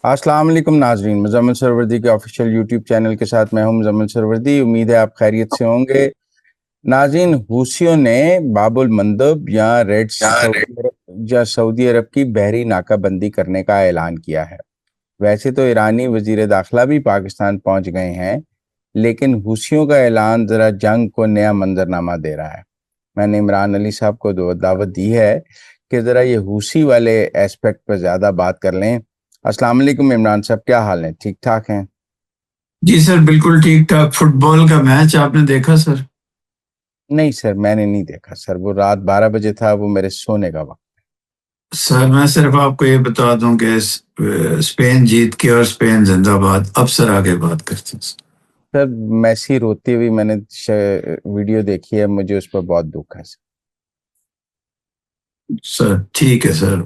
السلام علیکم ناظرین، مزمل سروردی کے آفیشیل یوٹیوب چینل کے ساتھ میں ہوں مزمل سروردی۔ امید ہے آپ خیریت سے ہوں گے۔ ناظرین، حوثیوں نے باب المندب یا سعودی عرب کی بحری ناکہ بندی کرنے کا اعلان کیا ہے۔ ویسے تو ایرانی وزیر داخلہ بھی پاکستان پہنچ گئے ہیں، لیکن حوثیوں کا اعلان ذرا جنگ کو نیا منظرنامہ دے رہا ہے۔ میں نے عمران علی صاحب کو دعوت دی ہے کہ ذرا یہ حوثی والے ایسپیکٹ پر زیادہ بات کر لیں۔ السلام علیکم عمران صاحب، کیا حال ہیں؟ ٹھیک ٹھاک ہیں؟ جی سر، بالکل ٹھیک ٹھاک۔ فٹ بال کا میچ آپ نے دیکھا سر؟ نہیں سر، میں نے نہیں دیکھا سر، وہ رات 12 بجے تھا، وہ میرے سونے کا وقت۔ سر میں صرف آپ کو یہ بتا دوں کہ اسپین جیت کے اور اسپین زندہ باد۔ اب سر آگے بات کرتے ہیں۔ سر میسی روتے ہوئی میں نے ویڈیو دیکھی ہے، مجھے اس پر بہت دکھ ہے سر ٹھیک ہے سر،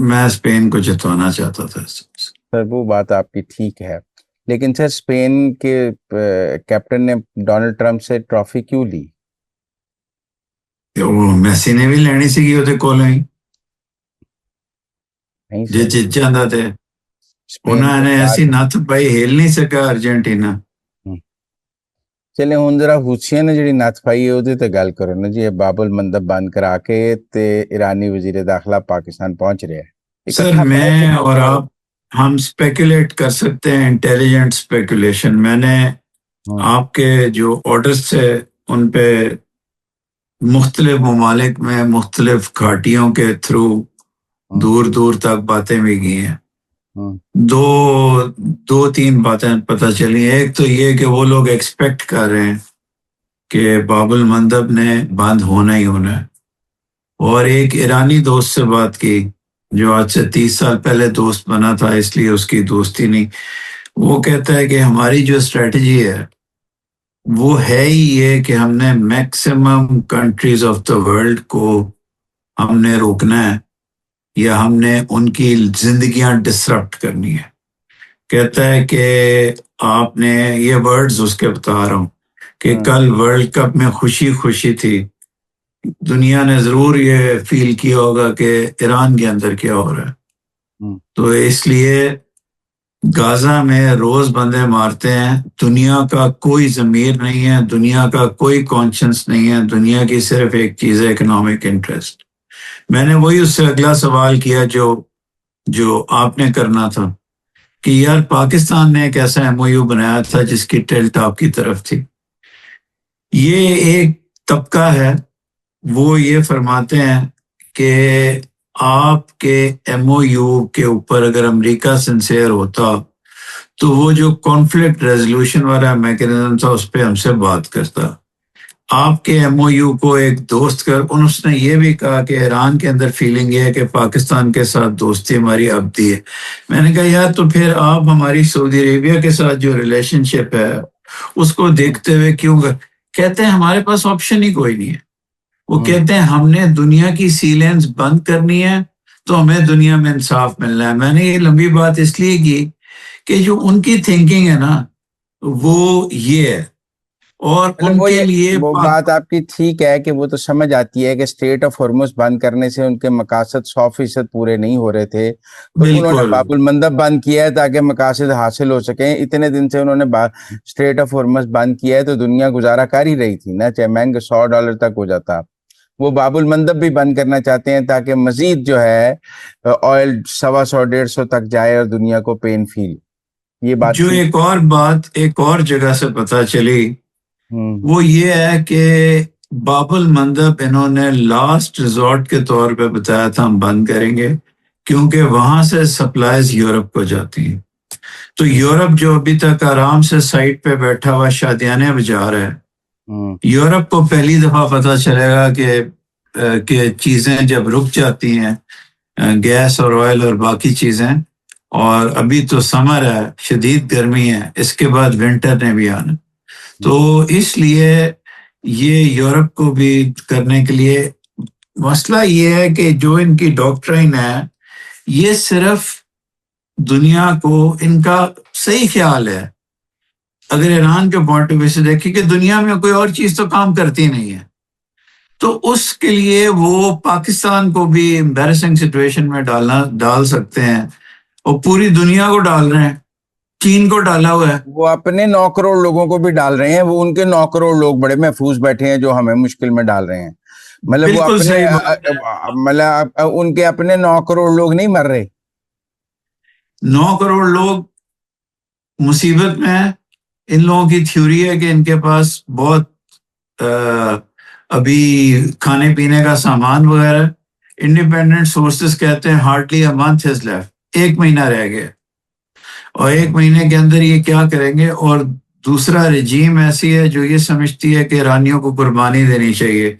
میں اسپین کو جتوانا چاہتا تھا سر۔ وہ بات آپ کی ٹھیک ہے، لیکن سر اسپین کے کیپٹن نے ڈونلڈ ٹرمپ سے ٹرافی کیوں لی؟ وہ میسی نے بھی لینی سی گی وہ کولوں ہی جی جت جاندہ تھے۔ انہوں نے ایسی نت پائی، ہل نہیں سکا ارجنٹینا۔ چلے ہوں ذرا حوثیاں نے جڑی نت پائی ہے وہ تے گل کرو نا جی۔ باب المندب بند کرا کے تے ایرانی وزیر داخلہ پاکستان پہنچ رہے ہیں۔ سر میں اور آپ ہم سپیکولیٹ کر سکتے ہیں، انٹیلیجنٹ سپیکولیشن۔ میں نے آپ کے جو آرڈرز تھے ان پہ مختلف ممالک میں مختلف گھاٹیوں کے تھرو دور دور تک باتیں بھی کی ہیں۔ دو تین باتیں پتہ چلی۔ ایک تو یہ کہ وہ لوگ ایکسپیکٹ کر رہے ہیں کہ باب المندب نے بند ہونا ہی ہونا ہے۔ اور ایک ایرانی دوست سے بات کی جو آج سے 30 سال پہلے دوست بنا تھا، اس لیے اس کی دوستی نہیں۔ وہ کہتا ہے کہ ہماری جو اسٹریٹجی ہے وہ ہے ہی یہ کہ ہم نے maximum countries of the world کو ہم نے روکنا ہے یا ہم نے ان کی زندگیاں ڈسرپٹ کرنی ہے۔ کہتا ہے کہ آپ نے یہ ورڈز اس کے بتا رہا ہوں کہ کل ورلڈ کپ میں خوشی خوشی تھی، دنیا نے ضرور یہ فیل کیا ہوگا کہ ایران کے اندر کیا ہو رہا ہے، تو اس لیے غازہ میں روز بندے مارتے ہیں۔ دنیا کا کوئی ضمیر نہیں ہے، دنیا کا کوئی کانشنس نہیں ہے، دنیا کی صرف ایک چیز ہے، اکنامک انٹرسٹ۔ میں نے وہی اس سے اگلا سوال کیا جو آپ نے کرنا تھا کہ یار پاکستان نے ایک ایسا ایم او یو بنایا تھا جس کی ٹلٹ آپ کی طرف تھی۔ یہ ایک طبقہ ہے، وہ یہ فرماتے ہیں کہ آپ کے ایم او یو کے اوپر اگر امریکہ سنسیئر ہوتا تو وہ جو کانفلکٹ ریزولوشن والا میکنزم تھا اس پہ ہم سے بات کرتا۔ آپ کے ایم او یو کو ایک دوست اس نے یہ بھی کہا کہ ایران کے اندر فیلنگ یہ ہے کہ پاکستان کے ساتھ دوستی ہماری ابدی ہے۔ میں نے کہا یار تو پھر آپ ہماری سعودی عربیہ کے ساتھ جو ریلیشن شپ ہے اس کو دیکھتے ہوئے کیوں کہتے ہیں ہمارے پاس آپشن ہی کوئی نہیں ہے۔ وہ کہتے ہیں ہم نے دنیا کی سی لینز بند کرنی ہے تو ہمیں دنیا میں انصاف ملنا ہے۔ میں نے یہ لمبی بات اس لیے کی کہ جو ان کی تھنکنگ ہے نا وہ یہ ہے، اور ان کے لیے وہ بات آپ کی ٹھیک ہے کہ وہ تو سمجھ آتی ہے کہ اسٹریٹ آف ہرمز بند کرنے سے ان کے مقاصد 100% پورے نہیں ہو رہے تھے، تو انہوں نے باب المندب بند کیا ہے تاکہ مقاصد حاصل ہو سکیں۔ اتنے دن سے انہوں نے اسٹریٹ آف ہرمز بند کیا ہے تو دنیا گزارا کر ہی رہی تھی نا، چاہے مہنگا $100 تک ہو جاتا۔ وہ باب المندب بھی بند کرنا چاہتے ہیں تاکہ مزید جو ہے آئل 100-150 تک جائے اور دنیا کو پین فیل۔ یہ بات جو ایک اور جگہ سے پتہ چلی وہ یہ ہے کہ باب المندب انہوں نے لاسٹ ریزورٹ کے طور پہ بتایا تھا ہم بند کریں گے، کیونکہ وہاں سے سپلائز یورپ کو جاتی ہیں۔ تو یورپ جو ابھی تک آرام سے سائٹ پہ بیٹھا ہوا شادیانے بجا رہا ہے، یورپ کو پہلی دفعہ پتہ چلے گا کہ چیزیں جب رک جاتی ہیں، گیس اور آئل اور باقی چیزیں، اور ابھی تو سمر ہے، شدید گرمی ہے، اس کے بعد ونٹر نے بھی آنا، تو اس لیے یہ یورپ کو بھی کرنے کے لیے مسئلہ یہ ہے کہ جو ان کی ڈاکٹرائن ہے یہ صرف دنیا کو ان کا صحیح خیال ہے۔ اگر ایران کے پوائنٹ آف ویو سے دیکھیں کہ دنیا میں کوئی اور چیز تو کام کرتی نہیں ہے، تو اس کے لیے وہ پاکستان کو بھی امبیرسنگ سچویشن میں ڈال سکتے ہیں اور پوری دنیا کو ڈال رہے ہیں. چین کو ڈالا ہوا ہے. وہ اپنے 9 کروڑ لوگوں کو بھی ڈال رہے ہیں. وہ ان کے 9 کروڑ لوگ بڑے محفوظ بیٹھے ہیں جو ہمیں مشکل میں ڈال رہے ہیں. مطلب وہ بالکل اپنے صحیح بات ہے. مطلب ان کے اپنے 9 کروڑ لوگ نہیں مر رہے. 9 کروڑ لوگ مصیبت میں ہیں. ان لوگوں کی تھیوری ہے کہ ان کے پاس بہت ابھی کھانے پینے کا سامان وغیرہ. انڈیپینڈنٹ سورسز کہتے ہیں hardly a month is left. 1 مہینہ رہ گیا اور 1 مہینے کے اندر یہ کیا کریں گے. اور دوسرا رجیم ایسی ہے جو یہ سمجھتی ہے کہ ایرانیوں کو قربانی دینی چاہیے.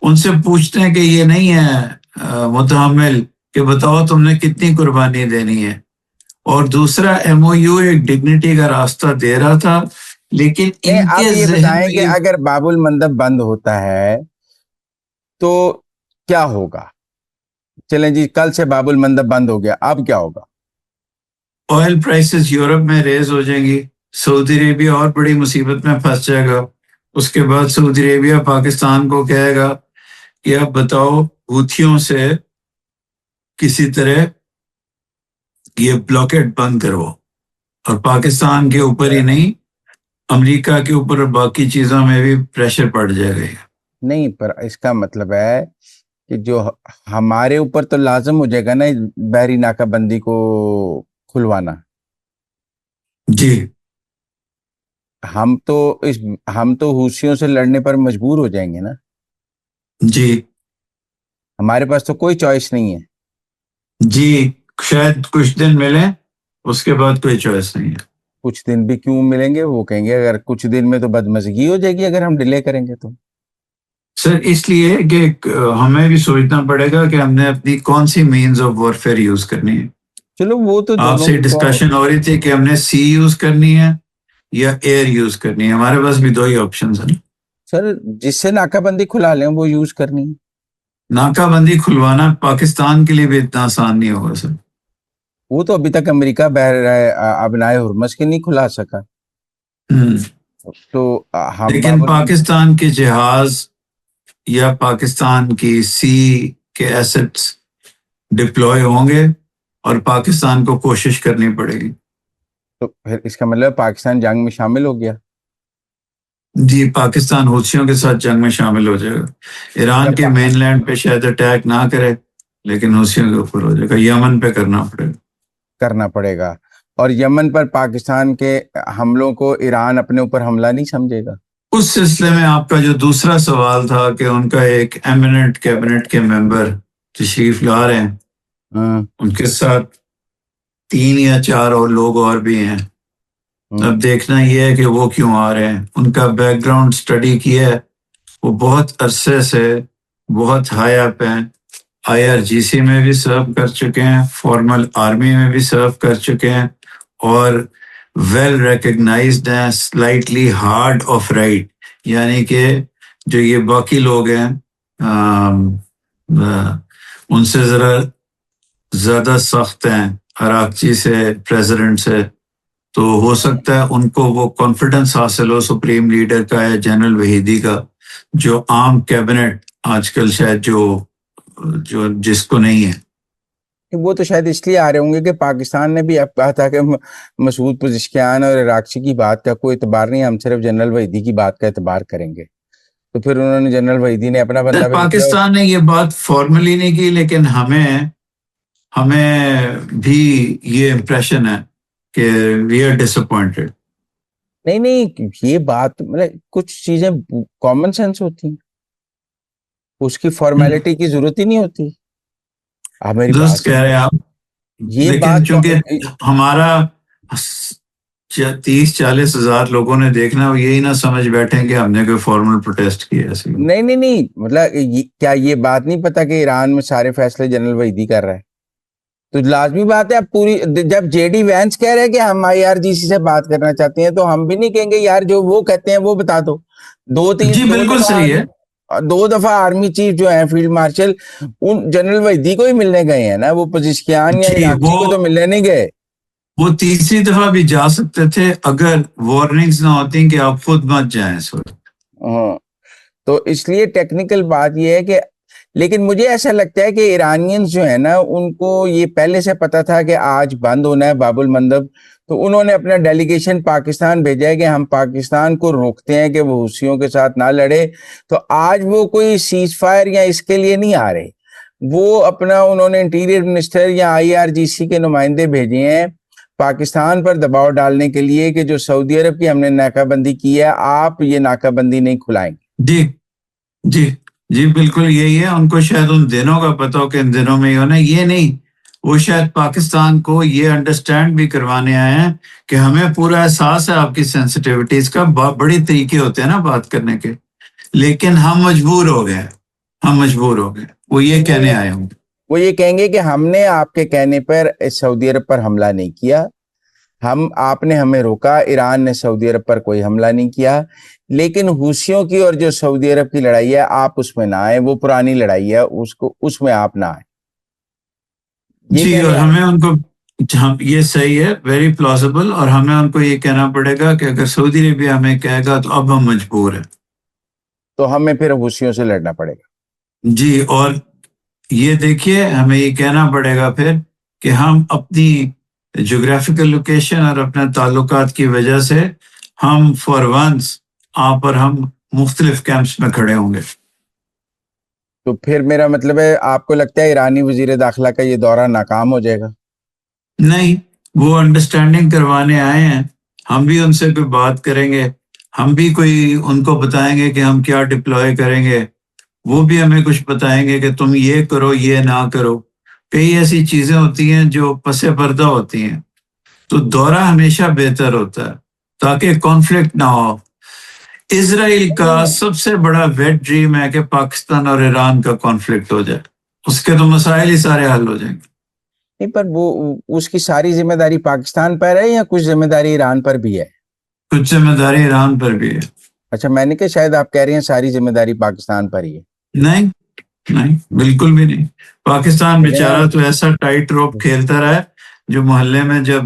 ان سے پوچھتے ہیں کہ یہ نہیں ہے متحمل کہ بتاؤ تم نے کتنی قربانی دینی ہے. اور دوسرا ایم او یو ایک ڈگنیٹی کا راستہ دے رہا تھا لیکن ان آپ کے یہ ذہن بتائیں میں کہ اگر باب المندب بند ہوتا ہے تو کیا ہوگا؟ چلیں جی کل سے باب المندب بند ہو گیا، اب کیا ہوگا؟ آئل پرائسز یورپ میں ریز ہو جائیں گی. سعودی عربیہ اور بڑی مصیبت میں پھنس جائے گا. اس کے بعد سعودی عربیہ پاکستان کو کہے گا کہ اب بتاؤ ہوتھیوں سے کسی طرح یہ بلاکیٹ بند کرو. اور پاکستان کے اوپر ہی نہیں امریکہ کے اوپر اور باقی چیزوں میں بھی پریشر پڑ جائے گا. نہیں، پر اس کا مطلب ہے کہ جو ہمارے اوپر تو لازم ہو جائے گا نا بحری ناکہ بندی کو کھلوانا. جی ہم تو حوثیوں سے لڑنے پر مجبور ہو جائیں گے نا. جی ہمارے پاس تو کوئی چوائس نہیں ہے. جی شاید کچھ دن ملیں اس کے بعد کوئی چوائس نہیں ہے. کچھ دن بھی کیوں ملیں گے؟ وہ کہیں گے اگر کچھ دن میں تو بدمزگی ہو جائے گی اگر ہم ڈیلے کریں گے تو. سر اس لیے کہ ہمیں بھی سوچنا پڑے گا کہ ہم نے اپنی کون سی مینز آف وارفیئر یوز کرنی ہے. چلو وہ تو آپ دونوں سے ڈسکشن ہو رہی تھی کہ ہم نے سی یوز کرنی ہے یا ایئر یوز کرنی ہے. ہمارے پاس بھی 2 ہی آپشنز ہیں. سر جس سے ناکہ بندی کھلا لیں وہ یوز کرنی ہے. ناکہ بندی کھلوانا پاکستان کے لیے بھی اتنا آسان نہیں ہوگا سر. وہ تو ابھی تک امریکہ ابنائے ہرمز کے نہیں کھلا سکا. تو ہم لیکن پاکستان کے جہاز یا پاکستان کی سی کے ایسٹس ڈپلوائے ہوں گے اور پاکستان کو کوشش کرنی پڑے گی. تو پھر اس کا مطلب پاکستان جنگ میں شامل ہو گیا. جی پاکستان حوثیوں کے ساتھ جنگ میں شامل ہو جائے گا. ایران کے مین لینڈ پہ شاید اٹیک نہ کرے لیکن حوثیوں کے اوپر ہو جائے گا. یمن پہ کرنا پڑے گا. اور یمن پر پاکستان کے حملوں کو ایران اپنے اوپر حملہ نہیں سمجھے گا. اس سلسلے میں آپ کا جو دوسرا سوال تھا کہ ان کا ایک ایمیننٹ کیبنٹ کے ممبر تشریف لا رہے ہیں، ان کے ساتھ 3 یا 4 اور لوگ اور بھی ہیں. اب دیکھنا یہ ہے کہ وہ کیوں آ رہے ہیں. ان کا بیک گراؤنڈ اسٹڈی کیا ہے. وہ بہت عرصے سے بہت ہائی اپ ہیں. IRGC میں بھی سرو کر چکے ہیں، فارمل آرمی میں بھی سرو کر چکے ہیں اور ویل ریکگنائزڈ ہیں سلائٹلی ہارڈ آف رائٹ. یعنی کہ جو یہ باقی لوگ ہیں ان سے ذرا زیادہ سخت ہیں عراقچی سے، پریزیڈنٹ سے. تو ہو سکتا ہے ان کو وہ کانفیڈنس حاصل ہو سپریم لیڈر کا یا جنرل وحیدی کا، جو عام کیبنٹ آج کل شاید جو جس کو نہیں ہے. وہ تو شاید اس لیے آ رہے ہوں گے کہ پاکستان نے بھی اب کہا تھا کہ مسعود پزشکیان اور عراقچی کی بات کا کوئی اعتبار نہیں، ہم صرف جنرل وحیدی کی بات کا اعتبار کریں گے. تو پھر انہوں نے جنرل وحیدی نے اپنا بندہ پاکستان نے یہ بات فارملی نہیں کی لیکن ہمیں بھی یہ امپریشن ہے کہ وی آر ڈس اپوائنٹڈ. نہیں یہ بات مطلب کچھ چیزیں کامن سینس ہوتی ہیں، اس کی فارمیلٹی کی ضرورت ہی نہیں ہوتی. درست کہہ رہے ہیں آپ. یہ لیکن بات چونکہ ہمارا 30-40 ہزار لوگوں نے دیکھنا، وہ یہی نہ سمجھ بیٹھیں کہ ہم نے کوئی فارمل پروٹیسٹ کیا ہے. نہیں مطلب کیا یہ بات نہیں پتا کہ ایران میں سارے فیصلے جنرل وحیدی کر رہے ہیں؟ تو لازمی بات ہے اب پوری جب جے ڈی وینس کہہ رہے ہیں کہ ہم IRGC سے بات کرنا چاہتے ہیں تو ہم بھی نہیں کہیں گے یار جو وہ کہتے ہیں وہ بتا دو. جی بالکل صحیح ہے. 2 دفعہ آرمی چیف جو ہیں field marshal in general Wahidi کو ہی ملنے گئے ہیں نا، وہ پزشکیان یا عراقچی کو تو ملنے نہیں گئے. وہ تیسری دفعہ بھی جا سکتے تھے اگر وارننگز نہ ہوتی کہ آپ خود مت جائیں اس وقت. تو اس لیے ٹیکنیکل بات یہ ہے کہ لیکن مجھے ایسا لگتا ہے کہ ایرانینز جو ہے نا ان کو یہ پہلے سے پتا تھا کہ آج بند ہونا ہے باب المندب، تو انہوں نے اپنا ڈیلیگیشن پاکستان بھیجا ہے کہ ہم پاکستان کو روکتے ہیں کہ وہ حوثیوں کے ساتھ نہ لڑے. تو آج وہ کوئی سیز فائر یا اس کے لیے نہیں آ رہے، وہ اپنا انہوں نے انٹیریئر منسٹر یا IRGC کے نمائندے بھیجے ہیں پاکستان پر دباؤ ڈالنے کے لیے کہ جو سعودی عرب کی ہم نے ناکہ بندی کی ہے آپ یہ ناکہ بندی نہیں کھلائیں گے. جی جی جی بالکل یہی ہے. ان کو شاید ان دنوں کا پتہ ہو کہ ان دنوں میں ہی ہونا، یہ نہیں. وہ شاید پاکستان کو یہ انڈرسٹینڈ بھی کروانے آئے ہیں کہ ہمیں پورا احساس ہے آپ کی سینسٹیوٹیز کا، بڑی طریقے ہوتے ہیں نا بات کرنے کے، لیکن ہم مجبور ہو گئے. وہ یہ کہنے آئے ہوں. وہ یہ کہیں گے کہ ہم نے آپ کے کہنے پر سعودی عرب پر حملہ نہیں کیا، آپ نے ہمیں روکا. ایران نے سعودی عرب پر کوئی حملہ نہیں کیا، لیکن حوثیوں کی اور جو سعودی عرب کی لڑائی ہے آپ اس میں نہ آئے، وہ پرانی لڑائی ہے، اس میں آپ نہ آئے. جی اور ہمیں ان کو یہ صحیح ہے، ویری پلازیبل، اور ہمیں ان کو یہ کہنا پڑے گا کہ اگر سعودی عربیہ ہمیں کہے گا تو اب ہم مجبور ہیں، تو ہمیں پھر حوثیوں سے لڑنا پڑے گا. جی اور یہ دیکھیے ہمیں یہ کہنا پڑے گا پھر کہ ہم اپنی جغرافیکل لوکیشن اور اپنے تعلقات کی وجہ سے ہم فار ونس آپ اور ہم مختلف کیمپس میں کھڑے ہوں گے. تو پھر میرا مطلب ہے آپ کو لگتا ہے ایرانی وزیر داخلہ کا یہ دورہ ناکام ہو جائے گا؟ نہیں، وہ انڈرسٹینڈنگ کروانے آئے ہیں، ہم بھی ان سے کوئی بات کریں گے، ہم بھی کوئی ان کو بتائیں گے کہ ہم کیا ڈپلوائے کریں گے، وہ بھی ہمیں کچھ بتائیں گے کہ تم یہ کرو یہ نہ کرو. کئی ایسی چیزیں ہوتی ہیں جو پس پردہ ہوتی ہیں، تو دورہ ہمیشہ بہتر ہوتا ہے تاکہ کانفلکٹ نہ ہو. اسرائیل کا سب سے بڑا ویٹ ڈریم ہے کہ پاکستان اور ایران کا کانفلکٹ ہو جائے، اس کے تو مسائل ہی سارے حل ہو جائیں گے. نہیں، پر وہ اس کی ساری ذمہ داری پاکستان پر ہے یا کچھ ذمہ داری ایران پر بھی ہے؟ کچھ ذمہ داری ایران پر بھی ہے. اچھا، میں نے کہا شاید آپ کہہ رہے ہیں ساری ذمہ داری پاکستان پر ہی ہے. نہیں نہیں، بالکل بھی نہیں. پاکستان بیچارہ تو ایسا ٹائٹ روپ کھیلتا رہا ہے، جو محلے میں جب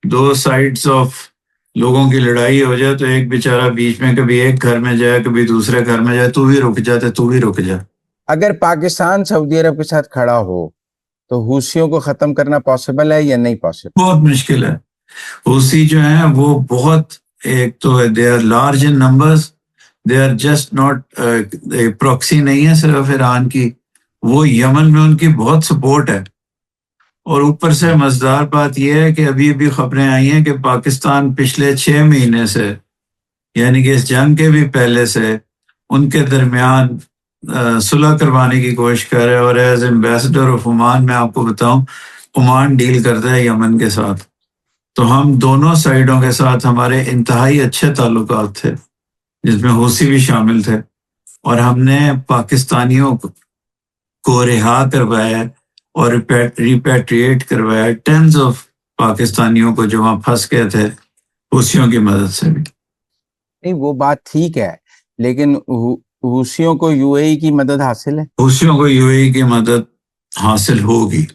دو سائڈز آف لوگوں کی لڑائی ہو جائے تو ایک بیچارہ بیچ میں کبھی ایک گھر میں جائے کبھی دوسرے گھر میں جائے، تو بھی رک جا. اگر پاکستان سعودی عرب کے ساتھ کھڑا ہو تو حوثیوں کو ختم کرنا پاسبل ہے یا نہیں پاسبل؟ بہت مشکل ہے. حوثی جو ہیں وہ بہت، ایک تو they are large in numbers, they are just not proxy نہیں ہے صرف ایران کی، وہ یمن میں ان کی بہت سپورٹ ہے. اور اوپر سے مزیدار بات یہ ہے کہ ابھی خبریں آئی ہیں کہ پاکستان پچھلے 6 مہینے سے، یعنی کہ اس جنگ کے بھی پہلے سے، ان کے درمیان صلح کروانے کی کوشش کر رہے ہیں. اور ایز ایمبیسڈر آف عمان میں آپ کو بتاؤں، عمان ڈیل کرتا ہے یمن کے ساتھ، تو ہم دونوں سائیڈوں کے ساتھ ہمارے انتہائی اچھے تعلقات تھے، جس میں حوثی بھی شامل تھے. اور ہم نے پاکستانیوں کو رہا کروایا اور ریپیٹریٹ کروایا ٹینز آف پاکستانیوں کو جو وہاں پھنس گئے تھے حوثیوں کی مدد سے بھی. نہیں، وہ بات ٹھیک ہے، لیکن حوثیوں کو UAE کی مدد حاصل ہے؟ حوثیوں کو UAE کی مدد حاصل ہوگی،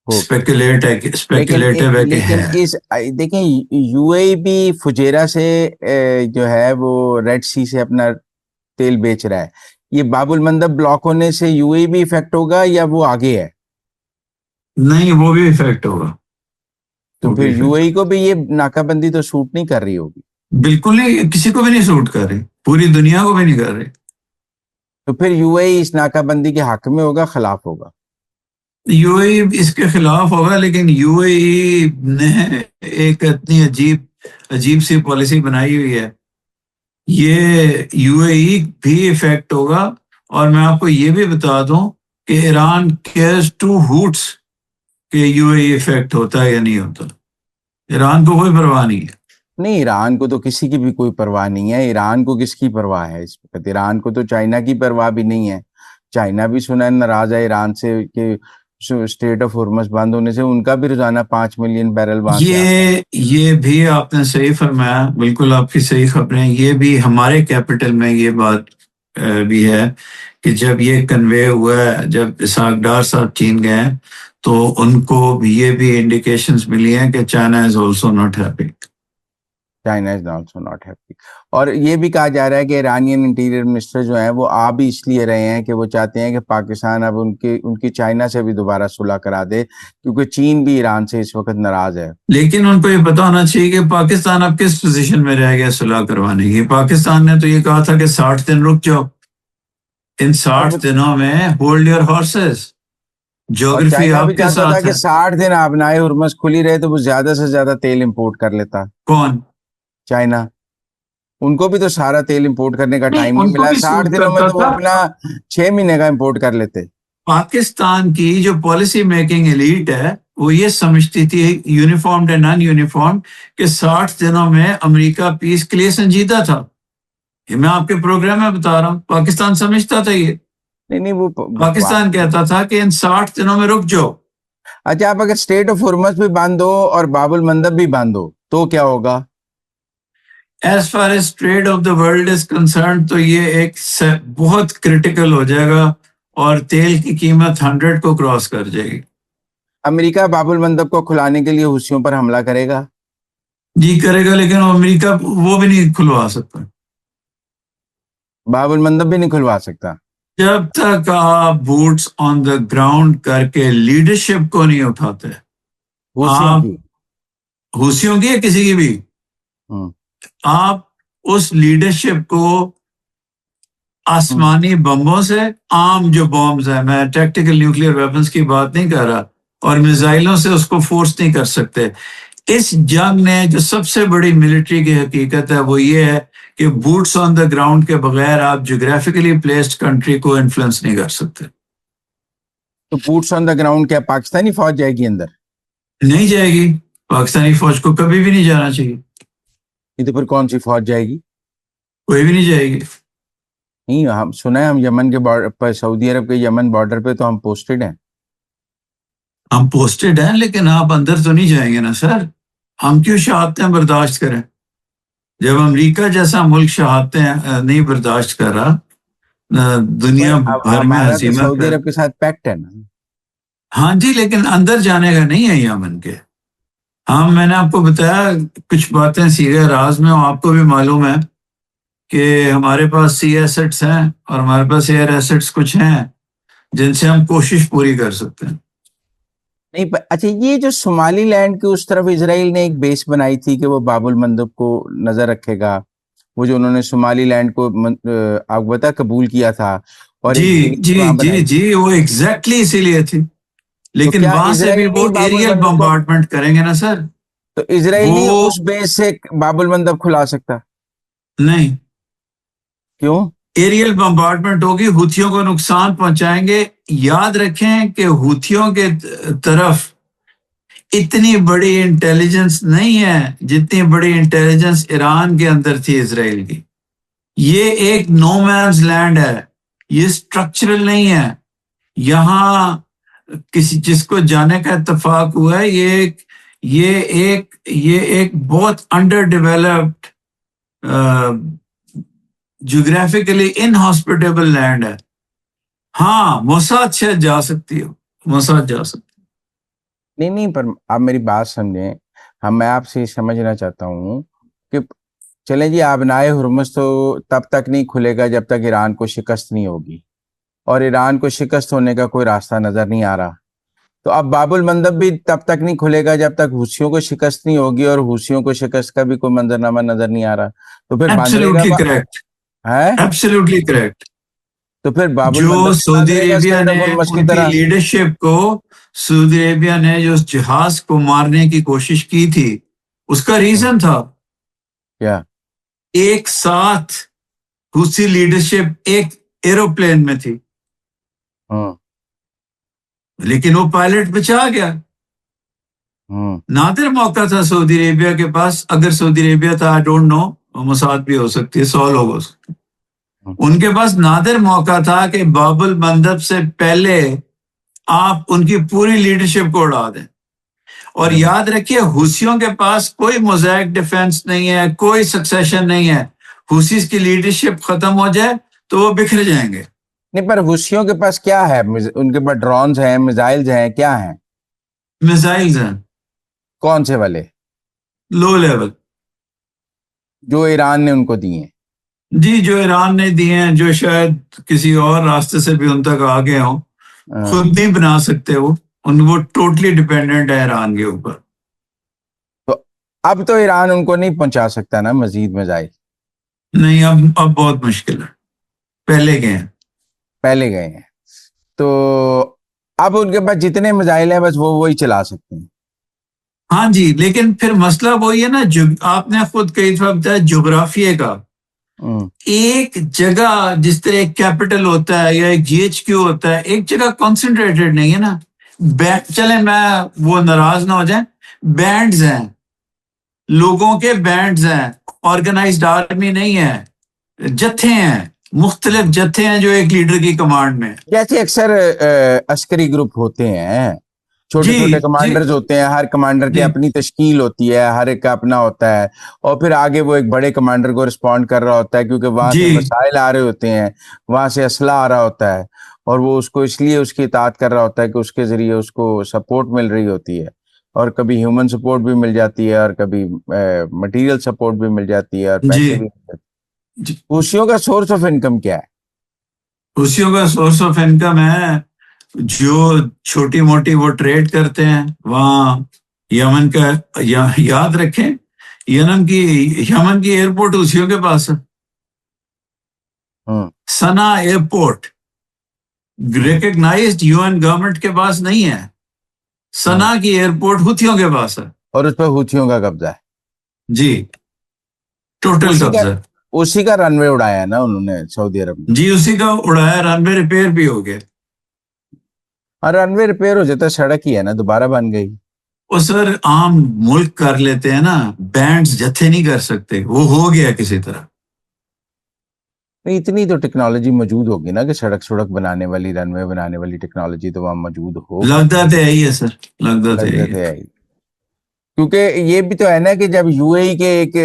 اسپیکولیٹو ہے کہ ہے. دیکھیں UAE بھی فجیرہ سے جو ہے وہ ریڈ سی سے اپنا تیل بیچ رہا ہے. یہ باب المندب بلاک ہونے سے UAE بھی افیکٹ ہوگا یا وہ آگے ہے؟ نہیں، وہ بھی افیکٹ ہوگا. تو پھر UAE کو بھی یہ ناکہ بندی تو سوٹ نہیں کر رہی ہوگی. بالکل نہیں، کسی کو بھی نہیں سوٹ کر رہی، پوری دنیا کو بھی نہیں کر رہی. تو پھر UAE اس ناکہ بندی کے حق میں ہوگا خلاف ہوگا؟ UAE اس کے خلاف ہوگا، لیکن UAE نے ایک اتنی عجیب سی پالیسی بنائی ہوئی ہے، یہ UAE بھی افیکٹ ہوگا. اور میں آپ کو یہ بھی بتا دوں کہ ایران کیئرز ٹو ہوٹس کہ UAE افیکٹ ہوتا ہے یا نہیں ہوتا. ایران کو کوئی پرواہ نہیں ہے. نہیں، ایران کو تو کسی کی بھی کوئی پرواہ نہیں ہے. ایران کو کس کی پرواہ ہے اس وقت؟ ایران کو تو چائنا کی پرواہ بھی نہیں ہے. چائنا بھی سنا ہے ناراض ہے ایران سے کہ اسٹریٹ آف ہرمز بند ہونے سے ان کا بھی روزانہ 5 ملین بیرل وہاں سے یہ بھی آپ نے صحیح فرمایا، بالکل آپ کی صحیح خبریں. یہ بھی ہمارے کیپٹل میں یہ بات بھی ہے کہ جب یہ کنوے ہوا ہے، جب اسحاق ڈار صاحب چین گئے ہیں، تو ان کو یہ بھی انڈیکیشنز ملی ہیں کہ China is also not happy. China is also not happy. اور یہ بھی کہا جا رہا ہے کہ ایرانین انٹیریئر منسٹر جو ہیں وہ آ بھی اس لیے رہے ہیں کہ وہ چاہتے ہیں کہ پاکستان اب ان کی چائنا سے بھی دوبارہ صلح کرا دے، کیونکہ چین بھی ایران سے اس وقت ناراض ہے. لیکن ان کو یہ پتا ہونا چاہیے کہ پاکستان اب کس پوزیشن میں رہ گیا صلح کروانے کی. پاکستان نے تو یہ کہا تھا کہ 60 دن رک جاؤ. ان 60 دنوں میں ہولڈ یور ہارسز. اور جغرافی چائنا آپ بھی کے چاہتا تھا ساتھ کہ ہے. 60 دن آبنائے ہرمز کھلی رہے تو وہ زیادہ سے زیادہ تیل امپورٹ کر لیتا. کون؟ چائنا. ان کو بھی تو سارا تیل امپورٹ کرنے کا نہیں، ٹائم ان نہیں کو ملا. بھی 60 سوٹ دنوں میں کرتا تو وہ تھا. اپنا 6 مہینے کا امپورٹ کر لیتے. پاکستان کی جو پالیسی میکنگ ایلیٹ ہے وہ یہ سمجھتی تھی یونیفارمڈ اینڈ نان یونیفارم کہ 60 دنوں میں امریکہ پیس کے لیے سنجیدہ تھا. یہ میں آپ کے پروگرام میں بتا رہا ہوں. پاکستان سمجھتا تھا یہ. نہیں وہ پاکستان کہتا تھا کہ ان 60 دنوں میں رک جاؤ. اچھا آپ اگر اسٹریٹ آف ہرمز بھی بند ہو اور باب المندب بھی بند ہو تو کیا ہوگا؟ As far as trade of the world is concern تو یہ ایک بہت کریٹیکل ہو جائے گا اور تیل کی قیمت 100 کو کراس کر جائے گی. امریکہ باب المندب کو کھلانے کے لیے حوثیوں پر حملہ کرے گا؟ جی کرے گا، لیکن امریکہ وہ بھی نہیں کھلوا سکتا. باب المندب بھی نہیں کھلوا سکتا جب تک آپ بوٹس آن دا گراؤنڈ کر کے لیڈرشپ کو نہیں اٹھاتے. حوثیوں آپ کی. حوثیوں کی یا کسی کی بھی، ہوں. آپ اس لیڈرشپ کو آسمانی بمبوں سے، عام جو بمبز ہیں، میں ٹیکٹیکل نیوکلیئر ویپنز کی بات نہیں کر رہا، اور میزائلوں سے اس کو فورس نہیں کر سکتے. اس جنگ نے جو سب سے بڑی ملٹری کی حقیقت ہے وہ یہ ہے کہ بوٹس آن دا گراؤنڈ کے بغیر آپ جغرافیکلی پلیسڈ کنٹری کو انفلوئنس نہیں کر سکتے. تو بوٹس آن دا گراؤنڈ کیا پاکستانی فوج جائے گی اندر؟ نہیں جائے گی. پاکستانی فوج کو کبھی بھی نہیں جانا چاہیے. یہ تو پھر کون سی فوج جائے گی؟ کوئی بھی نہیں جائے گی. نہیں، ہم سنا ہے ہم یمن کے بارڈر پر، سعودی عرب کے یمن بارڈر پہ تو ہم پوسٹڈ ہیں. ہم پوسٹڈ ہیں لیکن آپ اندر تو نہیں جائیں گے نا سر. ہم کیوں شہادتیں برداشت کریں جب امریکہ جیسا ملک شہادتیں نہیں برداشت کر رہا. دنیا اب بھر میں ہمارا تو ہزیمت سعودی ہے. عرب کے ساتھ پیکٹ ہے نا. ہاں جی، لیکن اندر جانے کا نہیں ہے یمن کے. میں نے آپ کو بتایا کچھ باتیں سیرے راز میں، آپ کو بھی معلوم ہے کہ ہمارے پاس سی ایسٹس ہیں اور ہمارے پاس ایئر ایسٹس کچھ ہیں جن سے ہم کوشش پوری کر سکتے ہیں. نہیں اچھا، یہ جو صومالی لینڈ کے اس طرف اسرائیل نے ایک بیس بنائی تھی کہ وہ باب المندب کو نظر رکھے گا، وہ جو انہوں نے صومالی لینڈ کو آپ کو پتا قبول کیا تھا اور جی ایک بیس جی وہاں جی بنائی تھی. جی وہ ایگزیکٹلی اسی لیے تھی. تو لیکن کیا وہاں سے بھی اسرائیل وہ نہیں باب ایریل المندب کو، بمبارڈمنٹ کریں گے نا سر. تو اسرائیل نہیں وہ اس بیس سے باب المندب کھلا سکتا؟ نہیں، کیوں؟ ایریل بمبارڈمنٹ ہوگی، ہوتھیوں کو نقصان پہنچائیں گے. یاد رکھیں کہ ہوتھیوں کے طرف اتنی بڑی انٹیلیجنس نہیں ہے جتنی بڑی انٹیلیجنس ایران کے اندر تھی اسرائیل کی. یہ ایک نو مینز لینڈ ہے، یہ سٹرکچرل نہیں ہے. یہاں کسی جس کو جانے کا اتفاق ہوا ہے، یہ ایک بہت انڈر ڈیولپڈ جیوگرافیکلی انہاسپٹیبل لینڈ ہے. ہاں موساد شاید جا سکتی ہو، موساد جا سکتی. نہیں پر آپ میری بات سمجھیں. میں آپ سے سمجھنا چاہتا ہوں کہ چلیں جی آبنائے ہرمز تو تب تک نہیں کھلے گا جب تک ایران کو شکست نہیں ہوگی، اور ایران کو شکست ہونے کا کوئی راستہ نظر نہیں آ رہا. تو اب باب المندب بھی تب تک نہیں کھلے گا جب تک حوثیوں کو شکست نہیں ہوگی، اور حوثیوں کو شکست کا بھی کوئی منظرنامہ نظر نہیں آ رہا. تو پھر بند رہے ایبسلیوٹلی گا کریکٹ، ہے. Absolutely correct. تو پھر باب جو المندب بھی بند سعودی رہے گا عربیہ اسٹریٹ نے آف ہرمز کی ان کی طرح. لیڈرشپ کو، سعودی عربیہ نے جو اس جہاز کو مارنے کی کوشش کی تھی اس کا ریزن تھا کیا؟ ایک ساتھ حوثی لیڈرشپ ایک ایروپلین میں تھی، لیکن وہ پائلٹ بچا گیا. نادر موقع تھا سعودی عربیہ کے پاس. اگر سعودی عربیہ تھا، آئی ڈونٹ نو، موساد بھی ہو سکتی ہے، 100 لوگ ہو سکتے. ان کے پاس نادر موقع تھا کہ باب المندب سے پہلے آپ ان کی پوری لیڈرشپ کو اڑا دیں. اور یاد رکھیے حوثیوں کے پاس کوئی موزیک ڈیفنس نہیں ہے، کوئی سکسیشن نہیں ہے. حوثیز کی لیڈرشپ ختم ہو جائے تو وہ بکھر جائیں گے. نہیں پر حوثیوں کے پاس کیا ہے؟ ان کے پاس ڈرونز ہیں، میزائلز ہیں، کیا ہیں؟ میزائلز ہیں. کون سے والے؟ Low level. جو ایران نے ان کو دیے ہیں. جی جو ایران نے دیے ہیں، جو شاید کسی اور راستے سے بھی ان تک آ گئے ہوں، خود نہیں بنا سکتے وہ ٹوٹلی ڈپینڈنٹ ہے ایران کے اوپر. تو اب تو ایران ان کو نہیں پہنچا سکتا نا مزید میزائل. نہیں، اب بہت مشکل ہے، پہلے گئے ہیں. پہلے گئے ہیں تو اب ان کے پاس جتنے میزائل ہیں بس وہی چلا سکتے ہیں. ہاں جی، لیکن پھر مسئلہ وہی ہے نا، آپ نے خود کئی دفعہ بتایا جغرافیے کا. ایک جگہ جس طرح ایک کیپٹل ہوتا ہے یا ایک جی ایچ کیو ہوتا ہے، ایک جگہ کانسنٹریٹڈ نہیں ہے نا. چلیں میں وہ ناراض نہ ہو جائیں، بینڈز ہیں، لوگوں کے بینڈز ہیں، آرگنائزڈ آرمی نہیں ہے، جتھے ہیں، مختلف جتھے ہیں جو ایک لیڈر کی کمانڈ میں. جیسے اکثر عسکری گروپ ہوتے ہیں، چھوٹے جی چھوٹے جی کمانڈرز ہوتے ہیں، ہر کمانڈر کی جی اپنی تشکیل ہوتی ہے، ہر ایک کا اپنا ہوتا ہے، اور پھر آگے وہ ایک بڑے کمانڈر کو رسپونڈ کر رہا ہوتا ہے کیونکہ وہاں سے جی وسائل آ رہے ہوتے ہیں، وہاں سے اسلحہ آ رہا ہوتا ہے، اور وہ اس کو اس لیے اس کی اطاعت کر رہا ہوتا ہے کہ اس کے ذریعے اس کو سپورٹ مل رہی ہوتی ہے، اور کبھی ہیومن سپورٹ بھی مل جاتی ہے، اور کبھی مٹیریل سپورٹ بھی مل جاتی ہے، اور جی پیسے بھی مل جاتے جی. ہیں. حوثیوں کا سورس آف انکم کیا ہے؟ خوشیوں کا سورس آف انکم ہے جو چھوٹی موٹی وہ ٹریڈ کرتے ہیں وہاں. یمن کا یاد رکھیں، یمن کی ایئرپورٹ حوثیوں کے پاس ہے. سنا airport recognised U N government کے پاس نہیں ہے، سنا کی ایئرپورٹ حوثیوں کے پاس ہے. اور اس پہ حوثیوں کا قبضہ ہے. جی ٹوٹل قبضہ. اسی کا رن وے اڑایا نا انہوں نے سعودی عرب میں. جی اسی کا اڑایا، رن وے ریپیئر بھی ہو گیا. اور رن وے ریپیئر ہو جاتا، سڑک ہی ہے نا، دوبارہ بن گئی. وہ سر عام ملک کر لیتے ہیں نا، بینڈز جتھے نہیں کر سکتے، وہ ہو گیا کسی طرح. اتنی تو ٹیکنالوجی موجود ہوگی نا کہ سڑک بنانے والی، رن وے بنانے والی ٹیکنالوجی تو وہاں موجود ہو. لگتا تو ہے ہی ہے سر، لگتا تو ہے. کیونکہ یہ بھی تو ہے نا کہ جب یو اے ای کے ایک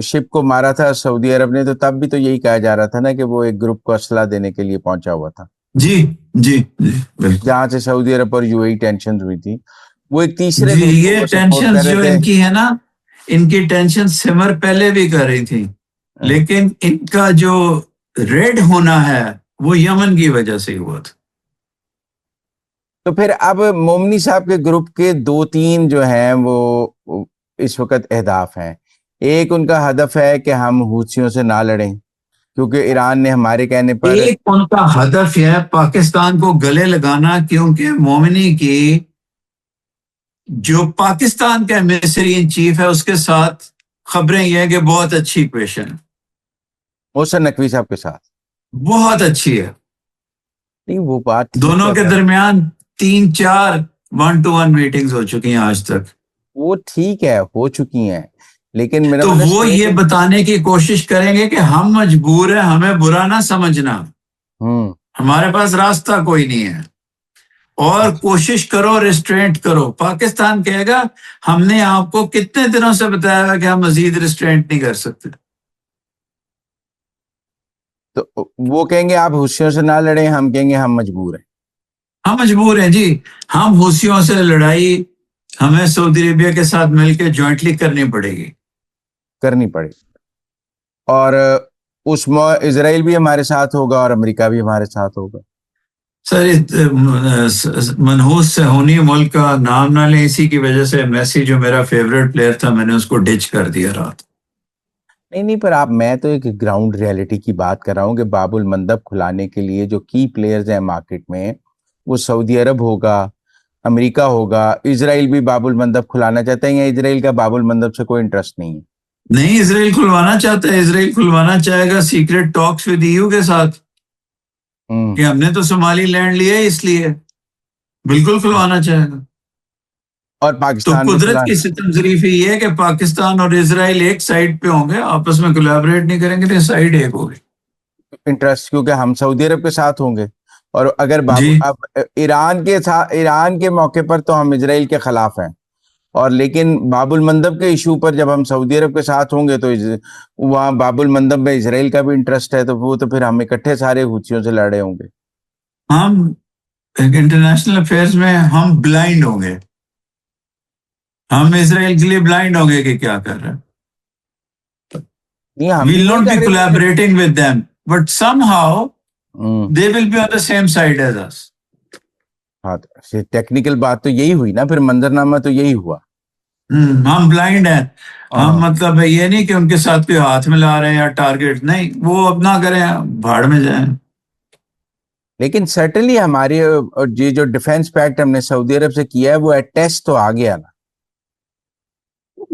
شپ کو مارا تھا سعودی عرب نے، تو تب بھی تو یہی کہا جا رہا تھا نا کہ وہ ایک گروپ کو اسلحہ دینے کے لیے پہنچا ہوا تھا. جی جی جی بالکل. جہاں سے سعودی عرب اور یو اے ای ٹینشن ہوئی تھی، وہ ایک تیسرے جی گروپ کو یہ سپورٹ ٹینشن کر رہے جو تھے. ان کی ہے نا، ان کی ٹینشن سمر پہلے بھی کر رہی تھی، لیکن ان کا جو ریڈ ہونا ہے وہ یمن کی وجہ سے ہوا تھا. تو پھر اب مومنی صاحب کے گروپ کے 2-3 جو ہیں وہ اس وقت اہداف ہیں. ایک ان کا ہدف ہے کہ ہم حوثیوں سے نہ لڑیں کیونکہ ایران نے ہمارے کہنے پر. ایک ان کا ہدف ہے پاکستان کو گلے لگانا، کیونکہ مومنی کی جو پاکستان کا مصری ان چیف ہے اس کے ساتھ خبریں یہ ہیں کہ بہت اچھی ایکویشن ہے. محسن نقوی صاحب کے ساتھ بہت اچھی ہے. نہیں وہ بات ٹھیک دونوں ہے، کے درمیان 3-4 1-to-1 میٹنگز ہو چکی ہیں آج تک. وہ ٹھیک ہے، ہو چکی ہیں، لیکن میرا تو مطلب وہ یہ بتانے کی کوشش کریں گے کہ ہم مجبور ہیں، ہمیں برا نہ سمجھنا، ہمارے پاس راستہ کوئی نہیں ہے، اور کوشش کرو ریسٹرینٹ کرو. پاکستان کہے گا ہم نے آپ کو کتنے دنوں سے بتایا ہے کہ ہم مزید ریسٹرینٹ نہیں کر سکتے. تو وہ کہیں گے آپ حوثیوں سے نہ لڑیں، ہم کہیں گے ہم مجبور ہیں. ہم مجبور ہیں جی، ہم حوثیوں سے لڑائی ہمیں سعودی عربیہ کے ساتھ مل کے جوائنٹلی کرنی پڑے گی. اور اس اسرائیل بھی ہمارے ساتھ ہوگا اور امریکہ بھی ہمارے ساتھ ہوگا. سر منحوس صہیونی ملک کا نام نہ لیں، اسی کی وجہ سے میسی جو میرا فیوریٹ پلیئر تھا میں نے اس کو ڈچ کر دیا رات. نہیں پر میں تو ایک گراؤنڈ ریالٹی کی بات کر رہا ہوں کہ باب المندب کھلانے کے لیے جو کی پلیئرز ہیں مارکیٹ میں، وہ سعودی عرب ہوگا، امریکہ ہوگا. اسرائیل بھی باب المندب کھلانا چاہتا ہے یا اسرائیل کا باب المندب سے کوئی انٹرسٹ نہیں ہے؟ نہیں، اسرائیل کھلوانا چاہتا ہے، اسرائیل کھلوانا چاہے گا سیکرٹ ٹاکس ود ایو کے ساتھ، کہ ہم نے تو صومالی لینڈ لیا ہے اس لیے بالکل کھلوانا چاہے گا. اور تو پاکستان بھی قدرت کی ستم ظریفی یہ ہے کہ پاکستان اور اسرائیل ایک سائڈ پہ ہوں گے، آپس میں کولیبریٹ نہیں کریں گے تو سائڈ ایک ہوگی. انٹرسٹ کیونکہ ہم سعودی عرب کے ساتھ ہوں گے، اور اگر جی اب ایران کے موقع پر تو ہم اسرائیل کے خلاف ہیں، اور لیکن باب المندب کے ایشو پر جب ہم سعودی عرب کے ساتھ ہوں گے تو وہاں باب المندب میں اسرائیل کا بھی انٹرسٹ ہے، تو وہ تو پھر ہم اکٹھے سارے حوثیوں سے لڑے ہوں گے. ہم انٹرنیشنل افیئرز میں ہم بلائنڈ ہوں گے، ہم اسرائیل کے لیے بلائنڈ ہوں گے کہ کیا کر رہے ہیں. نہیں ہم بھی we'll وہی not کر be رہے تھے. collaborating with them, but somehow ہوں. they will be on the same side as us. ہاں ٹیکنیکل بات تو یہی ہوئی نا, پھر منظرنامہ تو یہی ہوا. ہم بلائنڈ ہیں, ہم مطلب یہ نہیں کہ ان کے ساتھ کوئی ہاتھ میں لا رہے ہیں یا ٹارگیٹ نہیں, وہ اپنا کریں, بھاڑ میں جائیں. لیکن سرٹنلی ہماری یہ جو ڈیفینس پیکٹ ہم نے سعودی عرب سے کیا ہے وہ ایٹ ٹیسٹ تو آ گیا نا.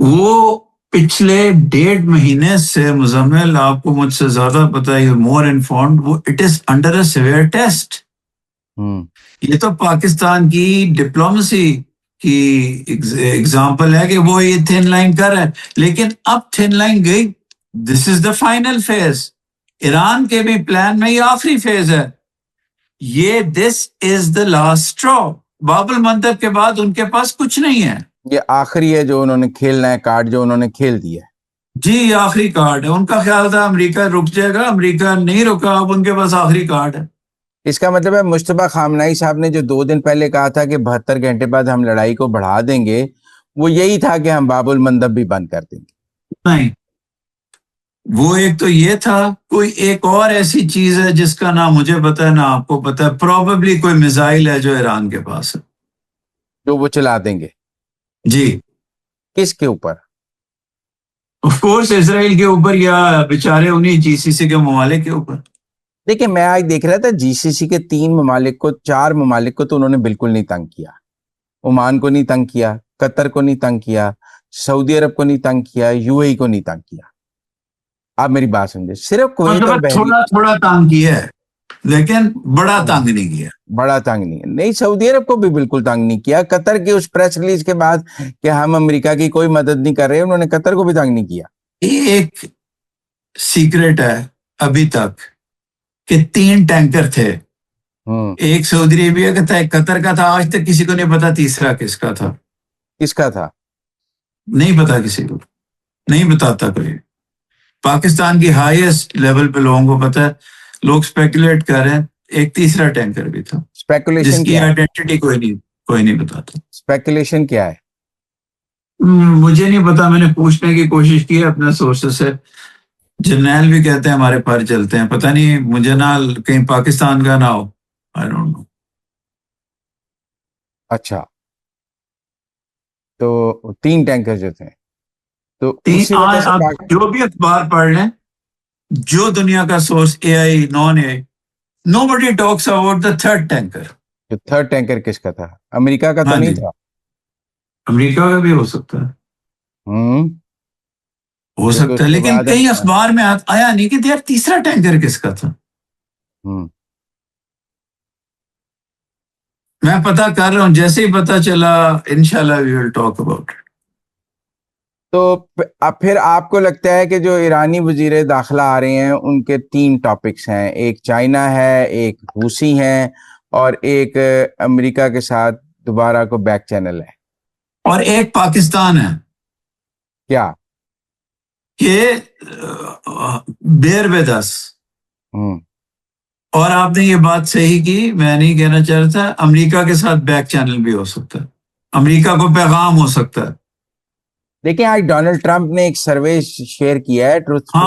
وہ پچھلے 1.5 مہینے سے, مزمل آپ کو مجھ سے زیادہ پتا ہے, مور انفارمڈ, وہ it is under a severe test. یہ تو پاکستان کی ڈپلومسی کی ایگزامپل ہے کہ وہ یہ تھن لائن کر رہا ہے, لیکن اب تھن لائن گئی. دس از دا فائنل فیز. ایران کے بھی پلان میں یہ آخری فیز ہے. یہ دس از دا لاسٹ اسٹرا. باب المندب کے بعد ان کے پاس کچھ نہیں ہے. یہ آخری ہے جو انہوں نے کھیلنا ہے کارڈ, جو انہوں نے کھیل دیا ہے. جی یہ آخری کارڈ ہے. ان کا خیال تھا امریکہ رک جائے گا, امریکہ نہیں رکا, اب ان کے پاس آخری کارڈ ہے. اس کا مطلب ہے مجتبیٰ خامنہئی صاحب نے جو 2 دن پہلے کہا تھا کہ 72 گھنٹے بعد ہم لڑائی کو بڑھا دیں گے, وہ یہی تھا کہ ہم باب المندب بھی بند کر دیں گے. نہیں, وہ ایک تو یہ تھا, کوئی ایک اور ایسی چیز ہے جس کا نہ مجھے پتا ہے نہ آپ کو پتا ہے, پروبیبلی کوئی میزائل ہے جو ایران کے پاس ہے, جو وہ چلا دیں گے. جی کس کے اوپر؟ آف کورس اسرائیل کے اوپر, یا بیچارے انہیں جی سی سی کے ممالک کے اوپر. دیکھیں میں آج دیکھ رہا تھا جی سی سی کے 3 ممالک کو, 4 ممالک کو تو انہوں نے بالکل نہیں تنگ کیا. عمان کو نہیں تنگ کیا, قطر کو نہیں تنگ کیا, سعودی عرب کو نہیں تنگ کیا, یو اے ای کو نہیں تنگ کیا. آپ میری بات سمجھے, صرف کویت اور بحرین تھوڑا تھوڑا تنگ کیا ہے, لیکن بڑا تنگ نہیں کیا. بڑا تنگ نہیں, سعودی عرب کو بھی بالکل تنگ نہیں کیا. قطر کی اس پریس ریلیز کے بعد کہ ہم امریکہ کی کوئی مدد نہیں کر رہے, انہوں نے قطر کو بھی تنگ نہیں کیا. ایک سیکرٹ ہے ابھی تک کہ 3 ٹینکر تھے, ایک سعودی عربیہ کا تھا, ایک قطر کا تھا. آج تک کسی کو نہیں پتا تیسرا کس کا تھا. کس کا تھا نہیں پتا کسی کو, نہیں بتاتا کوئی. پاکستان کی ہائیسٹ لیول پہ لوگوں کو پتا ہے, لوگ اسپیکولیٹ کر رہے ہیں. ایک تیسرا ٹینکر بھی تھا جس اسپیکولیشن کی کیا ہے؟ آئیڈینٹی کوئی نہیں بتاتا. اسپیکولیشن کیا ہے؟ مجھے نہیں پتا, میں نے پوچھنے کی کوشش کی اپنے سورسز سے. جرنیل بھی کہتے ہیں ہمارے پر چلتے ہیں, پتہ نہیں مجھے نہ کہیں پاکستان کا نہ ہو, آئی ڈونٹ نو. اچھا, تو 3 ٹینکر جو تھے, تو اسی وجہ سے آپ جو بھی اخبار پڑھ لیں, جو دنیا کا source, A I, non A, nobody talks about the 3rd tanker. جو 3rd ٹینکر کس کا تھا؟ امریکہ کا تو نہیں تھا. امریکہ کا بھی ہو سکتا ہے, ہو سکتا ہے, لیکن کئی اخبار میں آیا نہیں کہ یار تیسرا ٹینکر کس کا تھا. میں پتا کر رہا ہوں, جیسے ہی پتا چلا انشاءاللہ وی ول ٹاک اباؤٹ اٹ. تو اب پھر آپ کو لگتا ہے کہ جو ایرانی وزیر داخلہ آ رہے ہیں ان کے 3 ٹاپکس ہیں, ایک چائنا ہے, ایک روسی ہیں, اور ایک امریکہ کے ساتھ دوبارہ کو بیک چینل ہے, اور ایک پاکستان ہے. کیا کہ بیر ود اس. اور آپ نے یہ بات صحیح کی, میں نہیں کہنا چاہ رہا تھا, امریکہ کے ساتھ بیک چینل بھی ہو سکتا ہے, امریکہ کو پیغام ہو سکتا ہے. دیکھیں آج ڈونلڈ ٹرمپ نے ایک سروے شیئر کیا ہے ٹروتھ پہ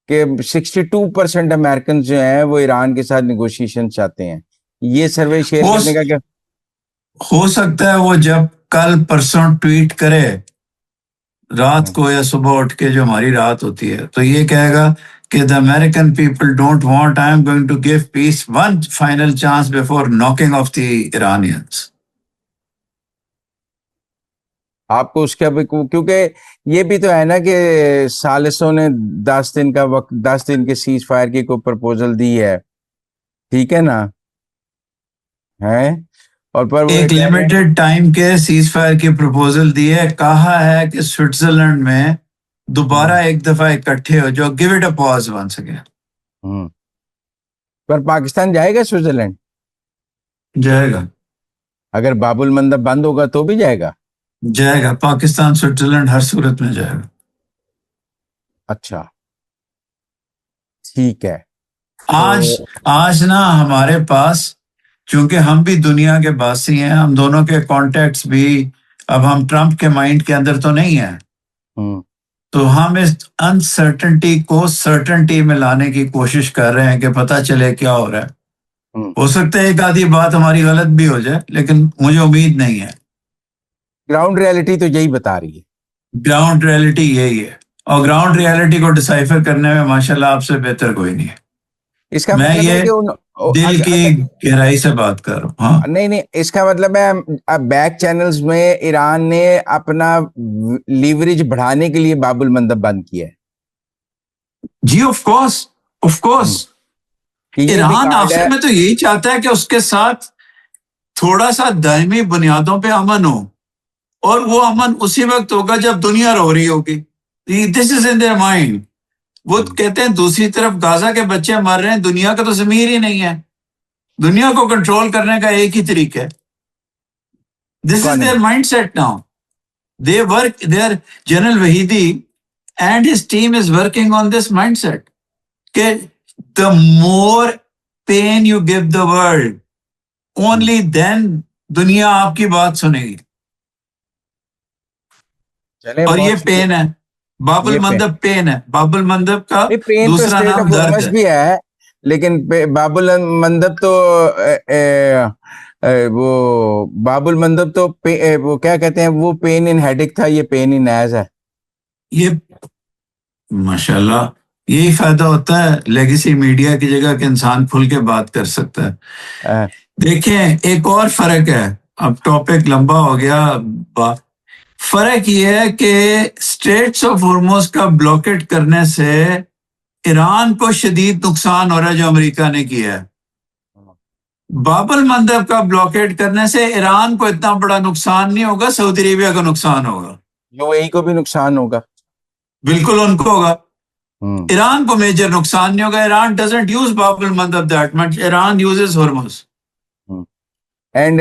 کہ 62% امریکن جو ہیں وہ ایران کے ساتھ نیگوشیشن چاہتے ہیں. یہ سروے شیئر کرنے کا کیا ہو سکتا ہے, وہ جب کل پرسوں ٹویٹ کرے رات کو یا صبح اٹھ کے, جو ہماری رات ہوتی ہے, تو یہ کہے گا کہ the American people don't want, I am going to give peace one final chance before knocking off the Iranians. آپ کو اس کا بھی, کیونکہ یہ بھی تو ہے نا کہ ثالثوں نے 10 دن کا وقت, 10 دن کے سیز فائر کی کوئی پرپوزل دی ہے, ٹھیک ہے نا, ہے, اور پر ایک لمیٹڈ ٹائم کے سیز فائر کی پرپوزل دی ہے. کہا ہے کہ سوئٹزرلینڈ میں دوبارہ ایک دفعہ اکٹھے ہو جو, give it a pause once again. پر پاکستان جائے گا سوئٹزرلینڈ؟ جائے گا. اگر باب المندب بند ہوگا تو بھی جائے گا. جائے گا, پاکستان سوئٹزرلینڈ ہر صورت میں جائے گا. اچھا ٹھیک ہے. آج نا ہمارے پاس, چونکہ ہم بھی دنیا کے باسی ہیں, ہم دونوں کے کانٹیکٹس بھی اب ہم ٹرمپ کے مائنڈ کے اندر تو نہیں ہیں, تو ہم اس انسرٹنٹی کو سرٹنٹی میں لانے کی کوشش کر رہے ہیں کہ پتہ چلے کیا ہو رہا ہے. ہو سکتا ہے ایک آدھی بات ہماری غلط بھی ہو جائے، لیکن مجھے امید نہیں ہے. گراؤنڈ ریئلٹی تو یہی بتا رہی ہے. گراؤنڈ ریئلٹی یہی ہے، اور گراؤنڈ ریئلٹی کو ڈسائفر کرنے میں ماشاءاللہ آپ سے بہتر کوئی نہیں ہے. اس کا میں مطلب ہے یہ کہ دل کی گہرائی سے بات کر رہا ہوں. ہاں نہیں، اس کا مطلب ہے بیک چینلز میں ایران نے اپنا لیوریج بڑھانے کے لیے باب المندب بند کیا ہے. جی آف کورس ایران آخر میں تو یہی چاہتا ہے کہ اس کے ساتھ تھوڑا سا دائمی بنیادوں پہ امن ہو، اور وہ امن اسی وقت ہوگا جب دنیا رو رہی ہوگی. دس از ان دیئر مائنڈ. وہ کہتے ہیں دوسری طرف غزہ کے بچے مر رہے ہیں، دنیا کا تو ضمیر ہی نہیں ہے. دنیا کو کنٹرول کرنے کا ایک ہی طریقہ ہے. دس از دیئر مائنڈ سیٹ ناؤ. They work their General Vahidi and his team is working on this mindset سیٹ کہ the more pain you give the world, only then دنیا آپ کی بات سنے گی. اور یہ پین ہے، باب المندب پین ہے. باب المندب کا دوسرا نام درد ہے بھی ہے، لیکن باب المندب تو وہ باب المندب تو وہ کیا کہتے ہیں، وہ پین ان ہیڈک تھا، یہ پین ان ایز ہے. یہ ماشاءاللہ یہی فائدہ ہوتا ہے لیگیسی میڈیا کی جگہ کہ انسان کھل کے بات کر سکتا ہے. دیکھیں ایک اور فرق ہے، اب ٹاپک لمبا ہو گیا. فرق یہ ہے کہ اسٹریٹس آف ہارموز کا بلاکیٹ کرنے سے ایران کو شدید نقصان ہو رہا ہے جو امریکہ نے کیا ہے. باب المندب کا بلاکیٹ کرنے سے ایران کو اتنا بڑا نقصان نہیں ہوگا، سعودی عربیہ کو نقصان ہوگا، UAE کو بھی نقصان ہوگا. بالکل ان کو ہوگا. ایران کو میجر نقصان نہیں ہوگا. Iran doesn't use Bab al Mandab that much, Iran uses Hormuz. And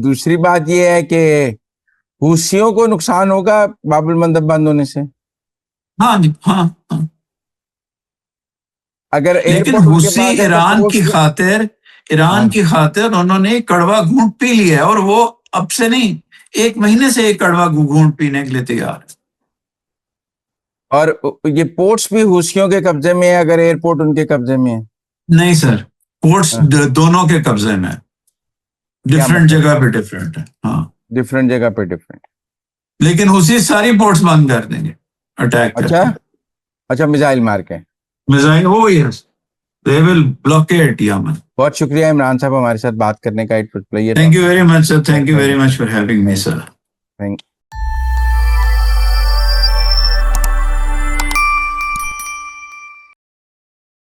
دوسری بات یہ ہے کہ حوثیوں کو نقصان ہوگا باب المندب بند ہونے سے. ہاں جی ہاں. اگر لیکن حوثی ایران کی خاطر انہوں نے کڑوا گھونٹ پی لیا ہے، اور وہ اب سے نہیں 1 مہینے سے ایک کڑوا گھونٹ پینے کے لیے تیار ہے. اور یہ پورٹس بھی حوثیوں کے قبضے میں ہے، اگر ایئرپورٹ ان کے قبضے میں ہے. نہیں سر، پورٹس دونوں کے قبضے میں، ڈفرینٹ جگہ پہ ڈفرینٹ ہے. ہاں ڈفرینٹ جگہ پہ ڈفرینٹ. لیکن حوثی ساری پورٹس بند کر دیں گے اٹیک. اچھا میزائل مار کے میزائل وہ یس they will blockade Yemen. بہت شکریہ عمران صاحب ہمارے ساتھ بات کرنے کا. Thank you very much sir, thank you very much for having me sir.